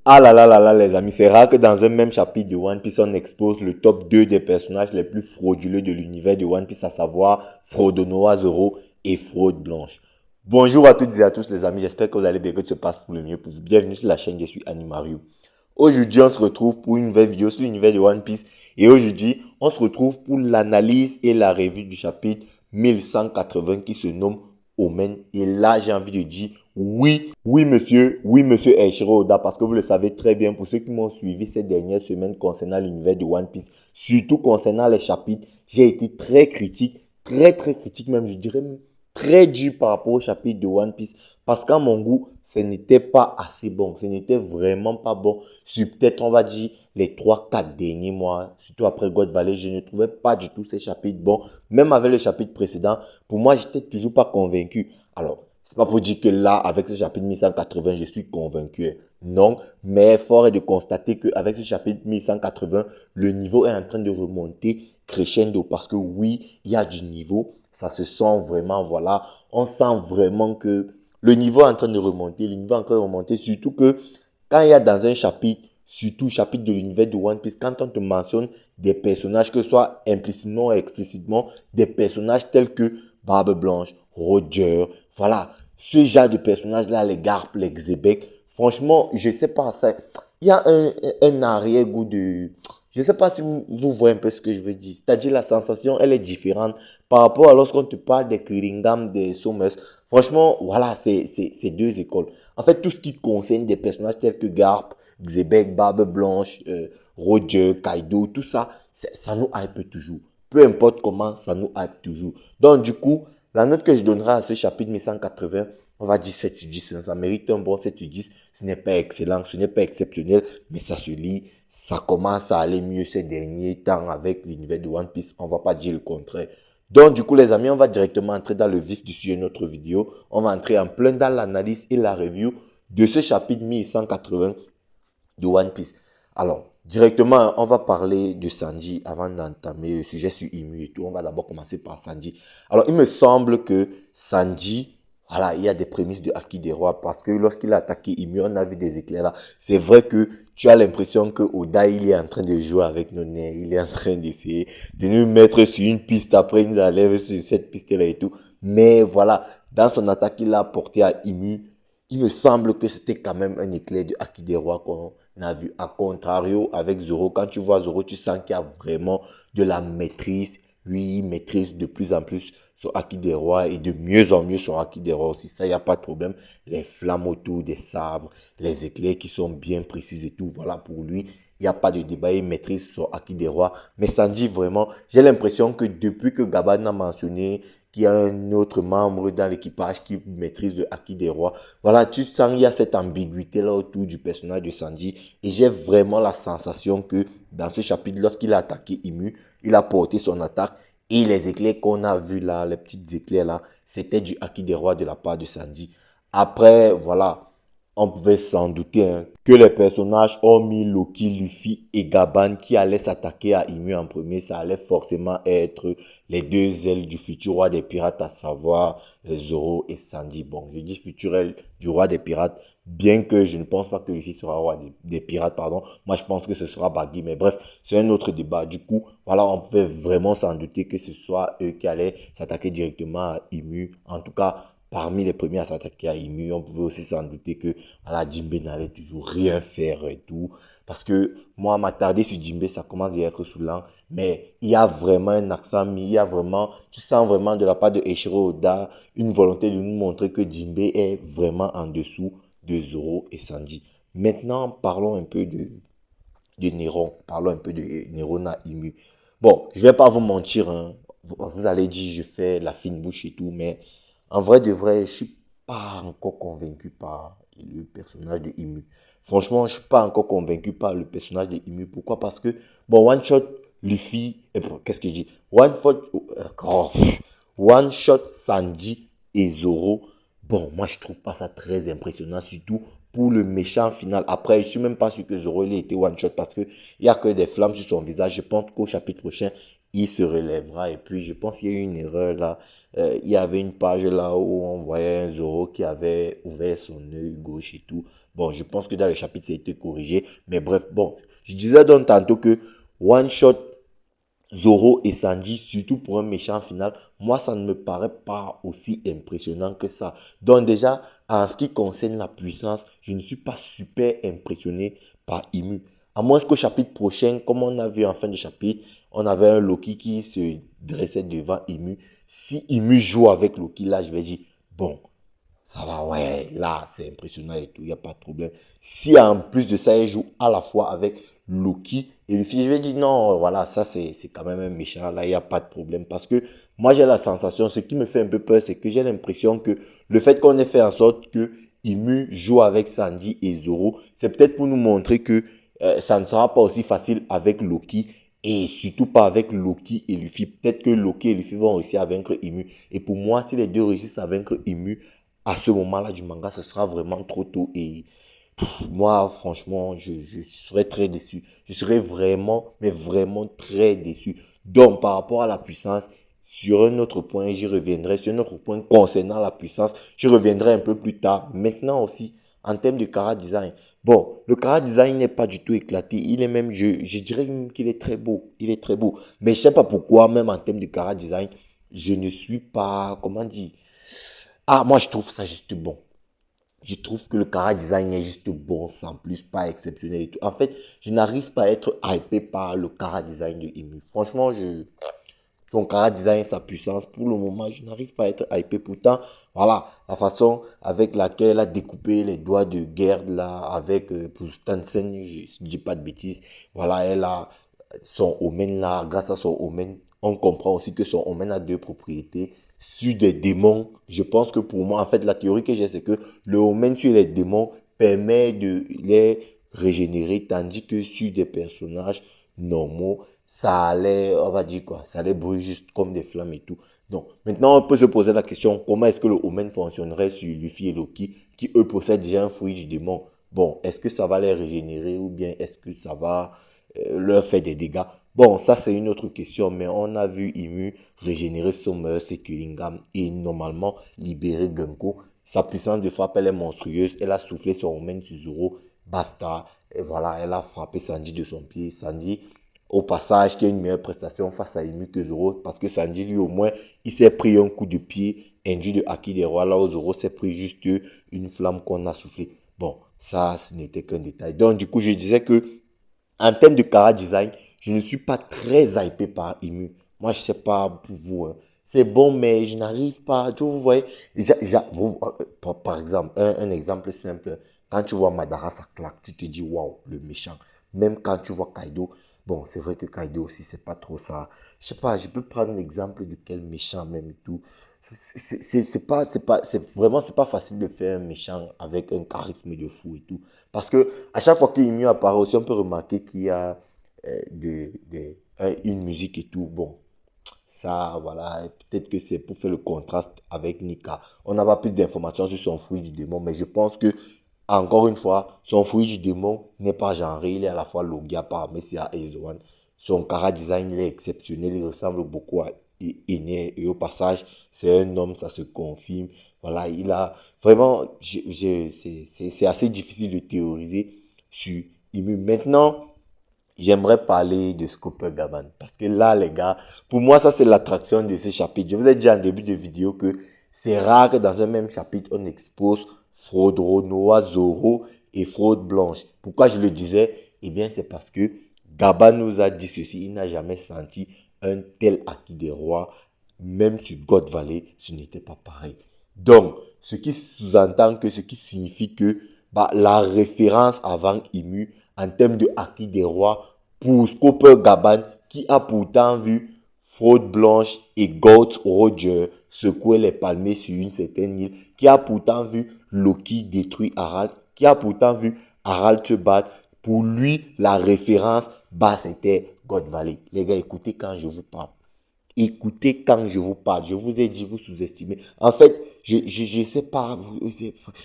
Ah là là là là les amis, c'est rare que dans un même chapitre de One Piece on expose le top 2 des personnages les plus frauduleux de l'univers de One Piece, à savoir Frodonoa Zoro et Fraude Blanche. Bonjour à toutes et à tous les amis, j'espère que vous allez bien, que tout se passe pour le mieux pour vous. Bienvenue sur la chaîne, je suis Animario. Aujourd'hui on se retrouve pour une nouvelle vidéo sur l'univers de One Piece et aujourd'hui on se retrouve pour l'analyse et la revue du chapitre 1180 qui se nomme Omen. Et là j'ai envie de dire oui monsieur Eiichiro Oda, parce que vous le savez très bien, pour ceux qui m'ont suivi ces dernières semaines concernant l'univers de One Piece, surtout concernant les chapitres, j'ai été très critique, très critique même, je dirais même très dur par rapport au chapitre de One Piece, parce qu'à mon goût, ce n'était pas assez bon, ce n'était vraiment pas bon, sur peut-être on va dire les 3 4 derniers mois, surtout après God Valley, je ne trouvais pas du tout ces chapitres bons, même avec le chapitre précédent, pour moi, j'étais toujours pas convaincu. Alors, c'est pas pour dire que là, avec ce chapitre 1180, je suis convaincu. Non, mais fort est de constater qu'avec ce chapitre 1180, le niveau est en train de remonter crescendo, parce que oui, il y a du niveau, ça se sent vraiment, voilà, on sent vraiment que le niveau est en train de remonter, le niveau est en train de remonter, surtout que quand il y a dans un chapitre, surtout chapitre de l'univers de One Piece, quand on te mentionne des personnages, que ce soit implicitement ou explicitement, des personnages tels que Barbe Blanche, Roger, voilà, ce genre de personnages-là, les Garp, les Xebec, franchement, je sais pas, ça, il y a un arrière-goût de... Je sais pas si vous voyez un peu ce que je veux dire. C'est-à-dire la sensation, elle est différente par rapport à lorsqu'on te parle des Kringam, des Somers. Franchement, voilà, c'est deux écoles. En fait, tout ce qui concerne des personnages tels que Garp, Xebec, Barbe Blanche, Roger, Kaido, tout ça, ça nous hype toujours. Peu importe comment, ça nous hype toujours. Donc, du coup, la note que je donnerai à ce chapitre 1180, on va dire 7 sur 10. Ça mérite un bon 7 sur 10. Ce n'est pas excellent, ce n'est pas exceptionnel, mais ça se lit. Ça commence à aller mieux ces derniers temps avec l'univers de One Piece. On ne va pas dire le contraire. Donc, du coup, les amis, on va directement entrer dans le vif du sujet de notre vidéo. On va entrer en plein dans l'analyse et la review de ce chapitre 1180 de One Piece. Alors, directement, on va parler de Sanji avant d'entamer le sujet sur Imu et tout. On va d'abord commencer par Sanji. Alors, il me semble que Sanji, voilà, il y a des prémices de Haki des Rois, parce que lorsqu'il a attaqué Imu, on a vu des éclairs là. C'est vrai que tu as l'impression que Oda, il est en train de jouer avec nos nerfs. Il est en train d'essayer de nous mettre sur une piste, après il nous enlève sur cette piste-là et tout. Mais voilà, dans son attaque qu'il a porté à Imu, il me semble que c'était quand même un éclair de Haki des Rois qu'on a vu. A contrario, avec Zoro, quand tu vois Zoro, tu sens qu'il y a vraiment de la maîtrise. Oui, il maîtrise de plus en plus son Haki des Rois et de mieux en mieux son Haki des Rois aussi. Ça, il n'y a pas de problème. Les flammes autour des sabres, les éclairs qui sont bien précis et tout. Voilà, pour lui, il n'y a pas de débat. Il maîtrise son Haki des Rois. Mais Sanji, vraiment, j'ai l'impression que depuis que Gaban a mentionné qu'il y a un autre membre dans l'équipage qui maîtrise le Haki des Rois, voilà, tu sens qu'il y a cette ambiguïté-là autour du personnage de Sanji. Et j'ai vraiment la sensation que dans ce chapitre, lorsqu'il a attaqué Imu, il a porté son attaque. Et les éclairs qu'on a vus là, les petits éclairs là, c'était du Haki des Rois de la part de Sanji. Après, voilà, on pouvait s'en douter hein, que les personnages ont mis Loki, Luffy et Gaban qui allaient s'attaquer à Imu en premier. Ça allait forcément être les deux ailes du futur roi des pirates, à savoir Zoro et Sanji. Bon, je dis futur aile du roi des pirates, bien que je ne pense pas que Luffy sera roi des pirates, pardon. Moi, je pense que ce sera Baggy, mais bref, c'est un autre débat. Du coup, voilà, on pouvait vraiment s'en douter que ce soit eux qui allaient s'attaquer directement à Imu. En tout cas, parmi les premiers à s'attaquer à Imu, on pouvait aussi s'en douter que voilà, Jinbe n'allait toujours rien faire et tout. Parce que moi, m'attarder sur Jinbe, ça commence à être saoulant. Mais il y a vraiment un accent mis, il y a vraiment, tu sens vraiment de la part de Eiichiro Oda une volonté de nous montrer que Jinbe est vraiment en dessous de Zoro et Sanji. Maintenant, parlons un peu de Néron. Parlons un peu de Nerona Imu. Bon, je vais pas vous mentir, hein. Vous allez dire je fais la fine bouche et tout, mais en vrai de vrai, je suis pas encore convaincu par le personnage de Imu. Franchement, je suis pas encore convaincu par le personnage de Imu. Pourquoi? Parce que, bon, One Shot, Luffy, qu'est-ce que je dis? One Shot, Sanji et Zoro. Bon, moi, je trouve pas ça très impressionnant, surtout pour le méchant final. Après, je suis même pas sûr que Zoro il ait été one shot parce que il y a que des flammes sur son visage. Je pense qu'au chapitre prochain, il se relèvera. Et puis, je pense qu'il y a eu une erreur là. Il y avait une page là où on voyait un Zoro qui avait ouvert son œil gauche et tout. Bon, je pense que dans le chapitre, ça a été corrigé. Mais bref, bon, je disais donc tantôt que One Shot, Zoro et Sanji, surtout pour un méchant final, moi, ça ne me paraît pas aussi impressionnant que ça. Donc déjà, en ce qui concerne la puissance, je ne suis pas super impressionné par Imu. À moins qu'au chapitre prochain, comme on a vu en fin de chapitre, on avait un Loki qui se dressait devant Imu. Si Imu joue avec Loki, là, je vais dire, bon, ça va, ouais, là, c'est impressionnant et tout, il n'y a pas de problème. Si en plus de ça, il joue à la fois avec Loki et Luffy, je vais dire non, voilà, ça c'est quand même un méchant, là, il n'y a pas de problème. Parce que moi, j'ai la sensation, ce qui me fait un peu peur, c'est que j'ai l'impression que le fait qu'on ait fait en sorte que Imu joue avec Sanji et Zoro, c'est peut-être pour nous montrer que ça ne sera pas aussi facile avec Loki et surtout pas avec Loki et Luffy. Peut-être que Loki et Luffy vont réussir à vaincre Imu. Et pour moi, si les deux réussissent à vaincre Imu, à ce moment-là du manga, ce sera vraiment trop tôt. Et moi, franchement, je serais très déçu. Je serais vraiment, mais vraiment très déçu. Donc, par rapport à la puissance, sur un autre point, j'y reviendrai. Sur un autre point concernant la puissance, je reviendrai un peu plus tard. Maintenant aussi, en termes de chara design. Bon, le chara design n'est pas du tout éclaté. Il est même, je dirais même qu'il est très beau. Il est très beau. Mais je ne sais pas pourquoi, même en termes de chara design, je ne suis pas, comment dire, ah, moi, je trouve ça juste bon. Je trouve que le chara design est juste bon, sans plus, pas exceptionnel et tout. En fait, je n'arrive pas à être hypé par le chara design de Emu. Franchement, son chara design, sa puissance, pour le moment, je n'arrive pas à être hypé. Pourtant, voilà, la façon avec laquelle elle a découpé les doigts de guerre, là, avec, pour Stansen, je ne dis pas de bêtises, voilà, elle a son omen là, grâce à son omen, on comprend aussi que son omen a deux propriétés. Sur des démons, je pense que pour moi, en fait, la théorie que j'ai, c'est que le omen sur les démons permet de les régénérer, tandis que sur des personnages normaux, ça allait, on va dire quoi, ça allait brûler juste comme des flammes et tout. Donc, maintenant, on peut se poser la question, comment est-ce que le omen fonctionnerait sur Luffy et Loki, qui eux possèdent déjà un fruit du démon? Bon, est-ce que ça va les régénérer ou bien est-ce que ça va leur fait des dégâts. Bon, ça c'est une autre question, mais on a vu Imu régénérer son meilleur Sekulingam et normalement libérer Genko. Sa puissance de frappe, elle est monstrueuse. Elle a soufflé son Omen sur Zoro. Basta. Et voilà, elle a frappé Sanji de son pied. Sanji, au passage, qui a une meilleure prestation face à Imu que Zoro, parce que Sanji, lui, au moins, il s'est pris un coup de pied induit de Haki des Rois. Là où Zoro s'est pris juste une flamme qu'on a soufflé. Bon, ça, ce n'était qu'un détail. Donc, du coup, je disais que en termes de chara design, je ne suis pas très hypé par Emu. Moi, je sais pas pour vous, hein. C'est bon, mais je n'arrive pas. Tu vois, vous voyez, par exemple, un exemple simple. Quand tu vois Madara, ça claque. Tu te dis, waouh, le méchant. Même quand tu vois Kaido, bon, c'est vrai que Kaido aussi, c'est pas trop ça. Je sais pas, je peux prendre l'exemple de quel méchant même et tout. C'est pas facile de faire un méchant avec un charisme de fou et tout. Parce que à chaque fois qu'Emu apparaît aussi, on peut remarquer qu'il y a une musique et tout. Bon, ça, voilà, peut-être que c'est pour faire le contraste avec Nika. On n'a pas plus d'informations sur son fruit du démon, mais je pense que, encore une fois, son fruit du démon n'est pas genré. Il est à la fois Logia par Messia et Zoan. Son chara design, il est exceptionnel. Il ressemble beaucoup à Ine. Et au passage, c'est un homme, ça se confirme. Voilà, il a vraiment, c'est assez difficile de théoriser sur Imu. Maintenant, j'aimerais parler de Scooper Gaban. Parce que là, les gars, pour moi, ça, c'est l'attraction de ce chapitre. Je vous ai dit en début de vidéo que c'est rare que dans un même chapitre, on expose fraude Noah, Zoro et fraude blanche. Pourquoi je le disais? Eh bien, c'est parce que Gaban nous a dit ceci. Il n'a jamais senti un tel acquis des rois. Même sur God Valley, ce n'était pas pareil. Donc, ce qui sous-entend que, ce qui signifie que bah, la référence avant Imu en termes de acquis des rois pour Scooper Gaban qui a pourtant vu Fraude Blanche et Goat Roger secouer les palmiers sur une certaine île, qui a pourtant vu Loki détruire Harald, qui a pourtant vu Harald se battre. Pour lui, la référence, bah, c'était God Valley. Les gars, écoutez quand je vous parle. Écoutez quand je vous parle. Je vous ai dit, vous sous-estimez. En fait, je sais pas.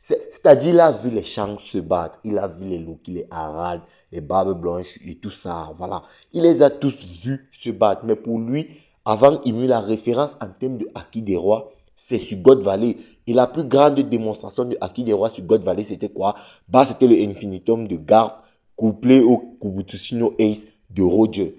C'est-à-dire, il a vu les Shanks se battre. Il a vu les Loki, les Harald, les Barbes Blanches et tout ça. Voilà. Il les a tous vus se battre. Mais pour lui, avant, il met la référence en termes de acquis des rois. c'est sur God Valley. Et la plus grande démonstration de Haki des Rois sur God Valley, c'était quoi? Bah, c'était le Infinitum de Garp couplé au Kubutsushino Ace de Roger.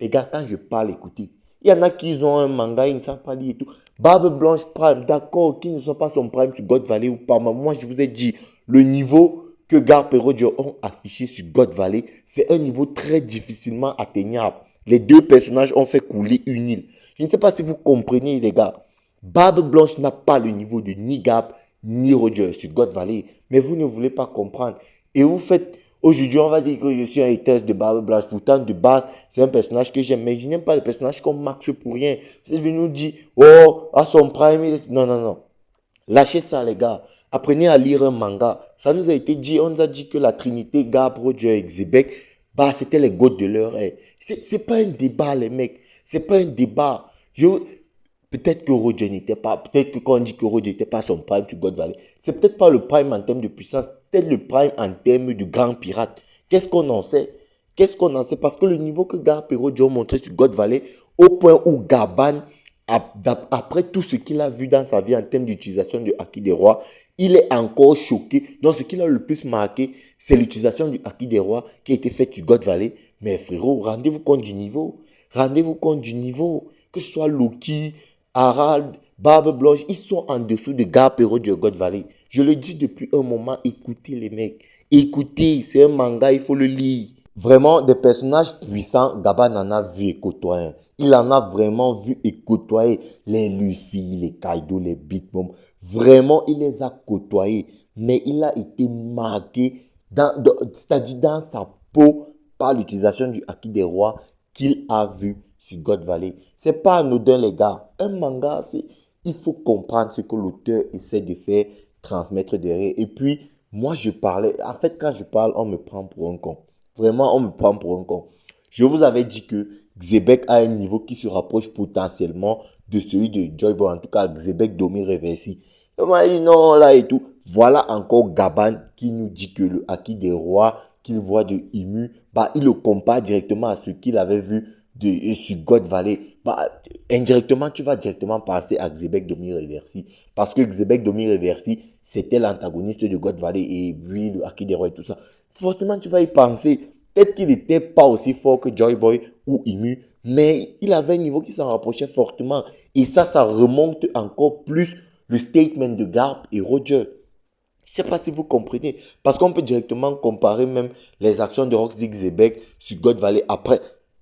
Les gars, quand je parle, écoutez, il y en a qui ont un manga, ils ne savent pas lire et tout. Barbe Blanche Prime, d'accord, qui ne sont pas son Prime sur God Valley ou pas. Mais moi, je vous ai dit, le niveau que Garp et Roger ont affiché sur God Valley, c'est un niveau très difficilement atteignable. Les deux personnages ont fait couler une île. Je ne sais pas si vous comprenez, les gars. Barbe Blanche n'a pas le niveau de ni Garp ni Roger sur God Valley. Mais vous ne voulez pas comprendre. Et vous faites... Aujourd'hui, on va dire que je suis un hater de Barbe Blanche. Pourtant, de base, c'est un personnage que j'aime. Mais je n'aime pas les personnages comme Max pour rien. C'est venu nous dire, oh, à son prime, il est... Non, non, non. Lâchez ça, les gars. Apprenez à lire un manga. Ça nous a été dit, on nous a dit que la Trinité, Garp, Roger et Xebec, bah, c'était les goats de leur ère. C'est pas un débat, les mecs. C'est pas un débat. Peut-être que Roger n'était pas, peut-être que quand on dit que Roger n'était pas son prime sur God Valley, c'est peut-être pas le prime en termes de puissance, peut-être le prime en termes de grand pirate. Qu'est-ce qu'on en sait? Qu'est-ce qu'on en sait? Parce que le niveau que Garp et Roger ont montré sur God Valley, au point où Gaban, après tout ce qu'il a vu dans sa vie en termes d'utilisation du Haki des Rois, il est encore choqué. Donc ce qu'il a le plus marqué, c'est l'utilisation du Haki des Rois qui a été faite sur God Valley. Mais frérot, rendez-vous compte du niveau. Rendez-vous compte du niveau. Que ce soit Loki, Harald, Barbe Blanche, ils sont en dessous de Garp et Roger God Valley. Je le dis depuis un moment, écoutez les mecs. Écoutez, c'est un manga, il faut le lire. Vraiment, des personnages puissants, Gaban en a vu et côtoyé. Il en a vraiment vu et côtoyé les Luffy, les Kaido, les Big Mom. Vraiment, il les a côtoyés. Mais il a été marqué, c'est-à-dire dans sa peau, par l'utilisation du Haki des Rois qu'il a vu sur God Valley. C'est pas anodin, les gars. Un manga, il faut comprendre ce que l'auteur essaie de faire transmettre derrière. Et puis, moi, je parlais. En fait, quand je parle, on me prend pour un con. Vraiment, on me prend pour un con. Je vous avais dit que Xebec a un niveau qui se rapproche potentiellement de celui de Joy Boy. En tout cas, Xebec domine Reversi. On m'a dit non, là et tout. Voilà encore Gaban qui nous dit que le Haki des Rois qu'il voit de Imu, bah, il le compare directement à ce qu'il avait vu sur God Valley. Bah, indirectement, tu vas directement passer à Xebec Domi Reversi. Parce que Xebec Domi Reversi, c'était l'antagoniste de God Valley et lui, le Haki des Rois et tout ça. Forcément, tu vas y penser. Peut-être qu'il n'était pas aussi fort que Joy Boy ou Imu, mais il avait un niveau qui s'en rapprochait fortement. Et ça remonte encore plus le statement de Garp et Roger. Je ne sais pas si vous comprenez. Parce qu'on peut directement comparer même les actions de Roxy Xebec sur God Valley. Après,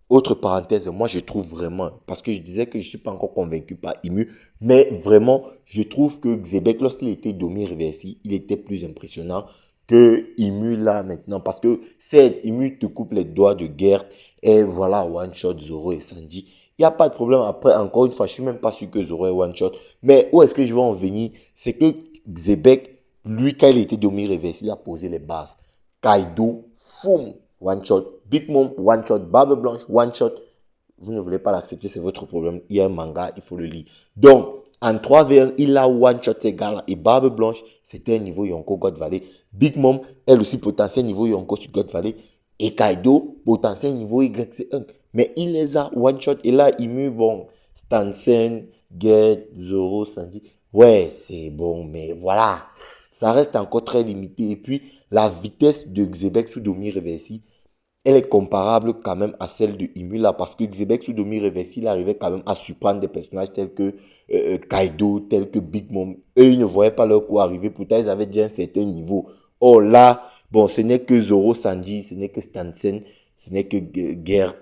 autre parenthèse, moi je trouve vraiment, parce que je disais que je ne suis pas encore convaincu par Imu, mais vraiment, je trouve que Xebec, lorsqu'il était Domi Reversi, il était plus impressionnant que Imu là maintenant. Parce que c'est Imu te coupe les doigts de guerre et voilà, one shot Zoro et Sanji. Il n'y a pas de problème. Après, encore une fois, je ne suis même pas sûr que Zoro est one shot. Mais où est-ce que je vais en venir? C'est que Xebec, lui, quand il était Domi Reversi, il a posé les bases. Kaido, foum, one shot. Big Mom, one shot. Barbe Blanche, one shot. Vous ne voulez pas l'accepter, c'est votre problème. Il y a un manga, il faut le lire. Donc, en 3v1, il a one shot ces gars-là. Et Barbe Blanche, c'était un niveau Yonko God Valley. Big Mom, elle aussi, potentiel niveau Yonko sur God Valley. Et Kaido, potentiel niveau YC1. Mais il les a one shot. Et là, il me bon. Stansen, Get, Zoro, Sanji. Ouais, c'est bon, mais voilà. Ça reste encore très limité. Et puis, la vitesse de Xebec sous Domi Reversi, elle est comparable quand même à celle de Imula. Parce que Xebec sous Domi Reversi, il arrivait quand même à surprendre des personnages tels que Kaido, tels que Big Mom. Eux, ils ne voyaient pas leur coup arriver. Pourtant, ils avaient déjà un certain niveau. Oh là, bon, ce n'est que Zoro Sanji, ce n'est que Stansen, ce n'est que Gert.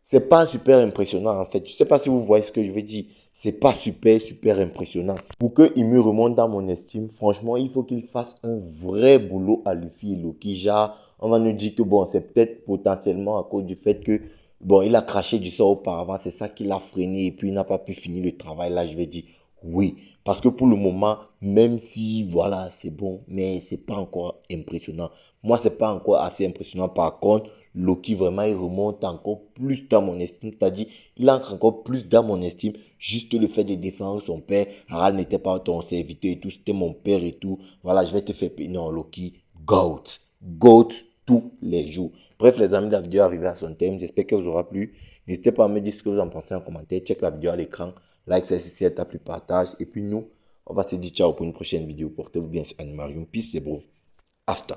C'est pas super impressionnant en fait. Je sais pas si vous voyez ce que je veux dire. C'est pas super impressionnant. Pour que Imu remonte dans mon estime, franchement, il faut qu'il fasse un vrai boulot à Luffy et Loki. Genre, on va nous dire que bon, c'est peut-être potentiellement à cause du fait que, bon, il a craché du sort auparavant, c'est ça qui l'a freiné et puis il n'a pas pu finir le travail. Là, je vais dire oui. Parce que pour le moment, même si, voilà, c'est bon, mais c'est pas encore impressionnant. Moi, c'est pas encore assez impressionnant. Par contre, Loki, vraiment, il remonte encore plus dans mon estime. C'est-à-dire, il entre encore plus dans mon estime. Juste le fait de défendre son père. Harald n'était pas ton serviteur et tout. C'était mon père et tout. Voilà, je vais te faire payer. Non, Loki, GOAT. GOAT tous les jours. Bref, les amis, la vidéo est arrivée à son thème. J'espère qu'elle vous aura plu. N'hésitez pas à me dire ce que vous en pensez en commentaire. Check la vidéo à l'écran. Like, c'est si elle t'a plu, partage. Et puis nous, On va se dire ciao pour une prochaine vidéo. Portez-vous bien sur Animarium. Peace, c'est bro. After.